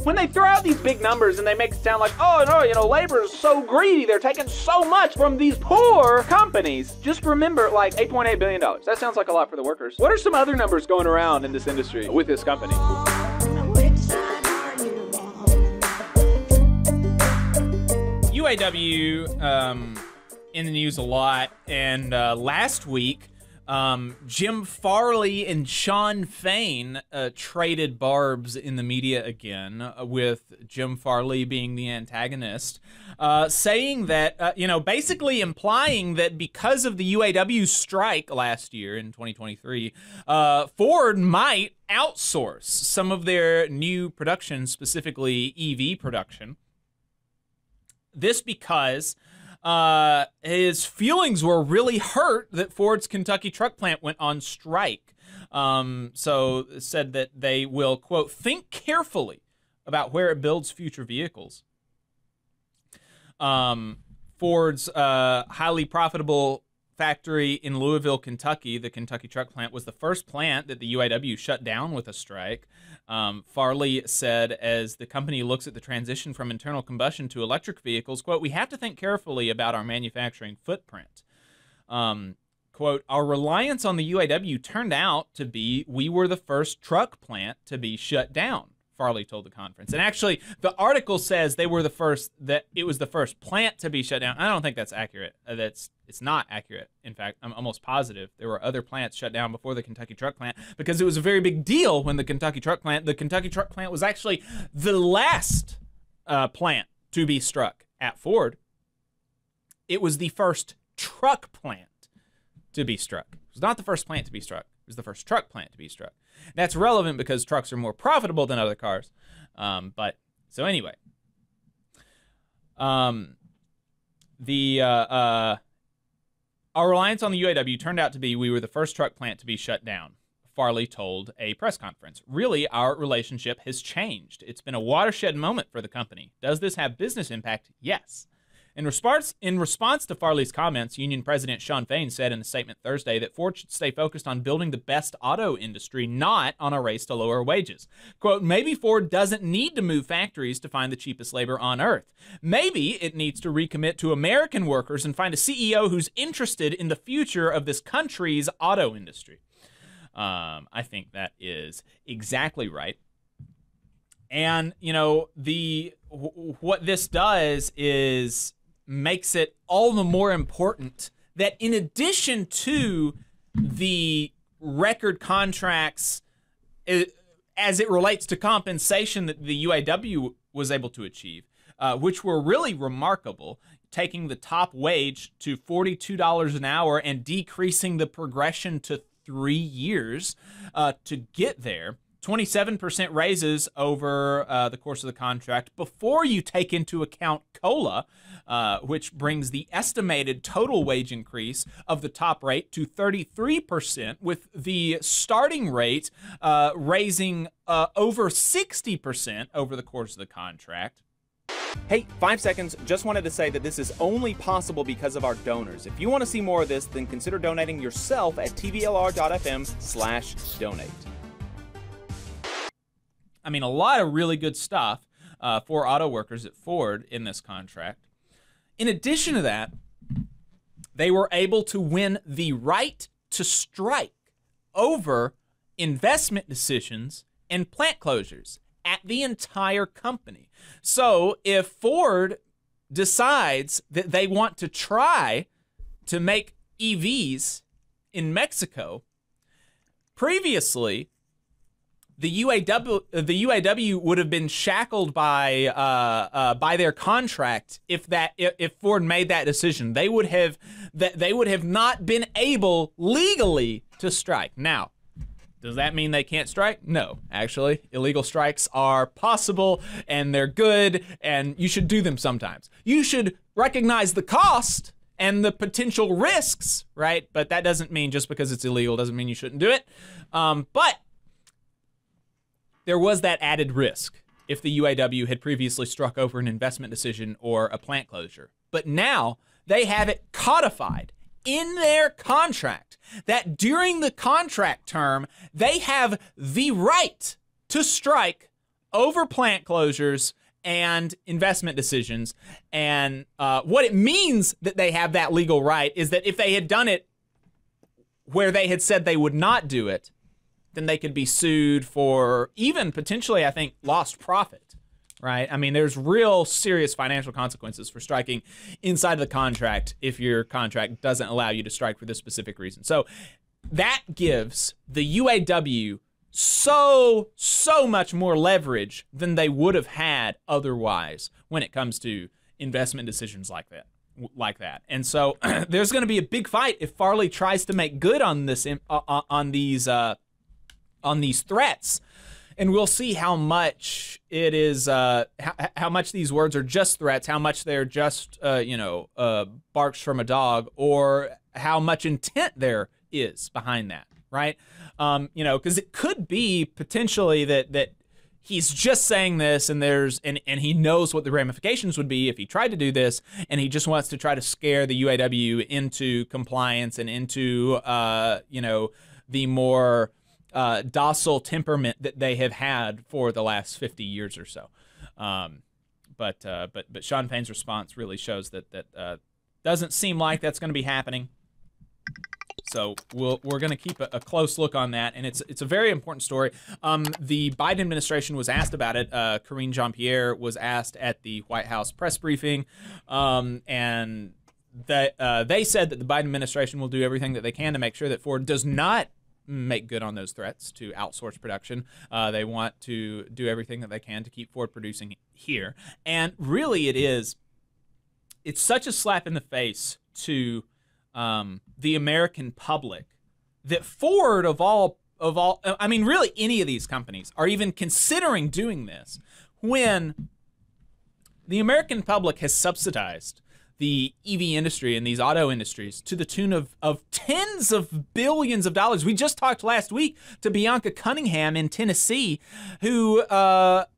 When they throw out these big numbers and they make it sound like, oh no, you know, labor is so greedy, they're taking so much from these poor companies. Just remember, like, $8.8 billion. That sounds like a lot for the workers. What are some other numbers going around in this industry with this company? UAW in the news a lot, and last week, Jim Farley and Shawn Fain traded barbs in the media again, with Jim Farley being the antagonist, saying that, you know, basically implying that because of the UAW strike last year in 2023, Ford might outsource some of their new production, specifically EV production. This because his feelings were really hurt that Ford's Kentucky truck plant went on strike. So said that they will, quote, think carefully about where it builds future vehicles. Ford's highly profitable factory in Louisville, Kentucky, the Kentucky truck plant, was the first plant that the UAW shut down with a strike. Farley said, as the company looks at the transition from internal combustion to electric vehicles, quote, we have to think carefully about our manufacturing footprint. Quote, our reliance on the UAW turned out to be we were the first truck plant to be shut down, Farley told the conference. And actually, the article says they were the first, that it was the first plant to be shut down. I don't think that's accurate. It's not accurate. In fact, I'm almost positive there were other plants shut down before the Kentucky truck plant, because it was a very big deal when the Kentucky truck plant was actually the last plant to be struck at Ford. It was the first truck plant to be struck. It was not the first plant to be struck. It was the first truck plant to be struck. That's relevant because trucks are more profitable than other cars. So anyway, our reliance on the UAW turned out to be we were the first truck plant to be shut down, Farley told a press conference. Really, our relationship has changed. It's been a watershed moment for the company. Does this have business impact? Yes. In response to Farley's comments, Union President Shawn Fain said in a statement Thursday that Ford should stay focused on building the best auto industry, not on a race to lower wages. Quote, maybe Ford doesn't need to move factories to find the cheapest labor on earth. Maybe it needs to recommit to American workers and find a CEO who's interested in the future of this country's auto industry. I think that is exactly right. And, you know, what this does is makes it all the more important that in addition to the record contracts as it relates to compensation that the UAW was able to achieve, which were really remarkable, taking the top wage to $42 an hour and decreasing the progression to 3 years to get there. 27% raises over the course of the contract before you take into account COLA, which brings the estimated total wage increase of the top rate to 33%, with the starting rate raising over 60% over the course of the contract. Hey, 5 seconds. Just wanted to say that this is only possible because of our donors. If you want to see more of this, then consider donating yourself at tvlr.fm/donate. I mean, a lot of really good stuff for auto workers at Ford in this contract. In addition to that, they were able to win the right to strike over investment decisions and plant closures at the entire company. So if Ford decides that they want to try to make EVs in Mexico, previously, the UAW would have been shackled by their contract if Ford made that decision. They would have not been able legally to strike. Now, does that mean they can't strike? No, actually, illegal strikes are possible and they're good, and you should do them sometimes. You should recognize the cost and the potential risks, right? But that doesn't mean just because it's illegal doesn't mean you shouldn't do it. But there was that added risk if the UAW had previously struck over an investment decision or a plant closure. But now they have it codified in their contract that during the contract term, they have the right to strike over plant closures and investment decisions. And what it means that they have that legal right is that if they had done it where they had said they would not do it, then they could be sued for even potentially, I think, lost profit, right? I mean, there's real serious financial consequences for striking inside the contract if your contract doesn't allow you to strike for this specific reason. So that gives the UAW so much more leverage than they would have had otherwise when it comes to investment decisions like that. And so there's going to be a big fight if Farley tries to make good on this on these threats, and we'll see how much it is how much these words are just threats, how much they're just barks from a dog, or how much intent there is behind that, right? Because it could be potentially that he's just saying this, and he knows what the ramifications would be if he tried to do this, and he just wants to try to scare the UAW into compliance and into the more docile temperament that they have had for the last 50 years or so. But Shawn Fain's response really shows that doesn't seem like that's going to be happening. So we're going to keep a close look on that, and it's a very important story. The Biden administration was asked about it. Karine Jean-Pierre was asked at the White House press briefing, and that they said that the Biden administration will do everything that they can to make sure that Ford does not make good on those threats to outsource production. They want to do everything that they can to keep Ford producing here. And really it's such a slap in the face to the American public that Ford I mean, really any of these companies are even considering doing this when the American public has subsidized the EV industry and these auto industries to the tune of tens of billions of dollars. We just talked last week to Bianca Cunningham in Tennessee, who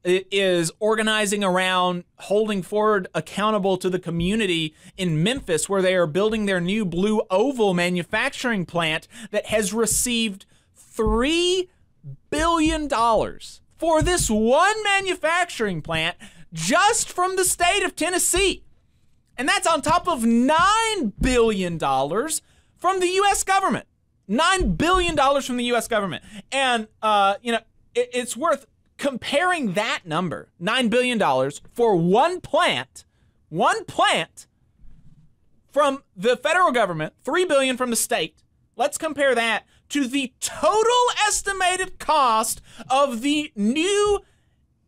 is organizing around holding Ford accountable to the community in Memphis, where they are building their new Blue Oval manufacturing plant that has received $3 billion for this one manufacturing plant just from the state of Tennessee. And that's on top of $9 billion from the U.S. government. $9 billion from the U.S. government. And, it's worth comparing that number, $9 billion for one plant from the federal government, $3 billion from the state. Let's compare that to the total estimated cost of the new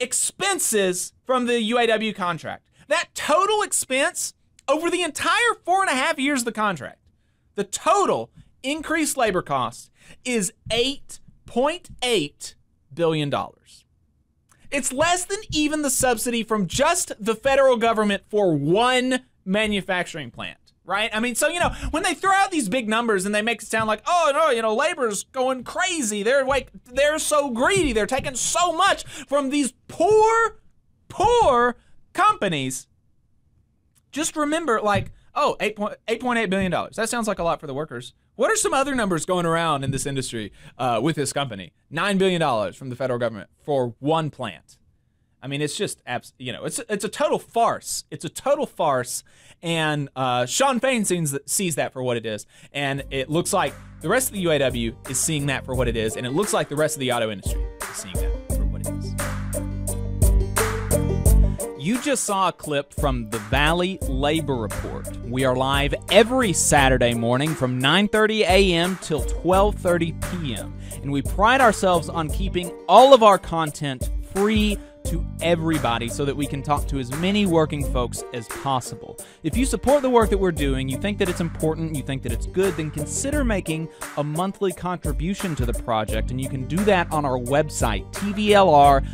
expenses from the UAW contract. That total expense over the entire 4.5 years of the contract, the total increased labor cost is $8.8 billion. It's less than even the subsidy from just the federal government for one manufacturing plant, right? I mean, so, when they throw out these big numbers and they make it sound like, oh, no, labor's going crazy. They're so greedy. They're taking so much from these poor companies. Just remember, $8.8 billion. That sounds like a lot for the workers. What are some other numbers going around in this industry with this company? $9 billion from the federal government for one plant. I mean, it's just, it's a total farce. It's a total farce, and Shawn Fain sees that for what it is, and it looks like the rest of the UAW is seeing that for what it is, and it looks like the rest of the auto industry is seeing that for what it is. You just saw a clip from the Valley Labor Report. We are live every Saturday morning from 9:30 a.m. till 12:30 p.m. And we pride ourselves on keeping all of our content free to everybody so that we can talk to as many working folks as possible. If you support the work that we're doing, you think that it's important, you think that it's good, then consider making a monthly contribution to the project, and you can do that on our website, tvlr.fm.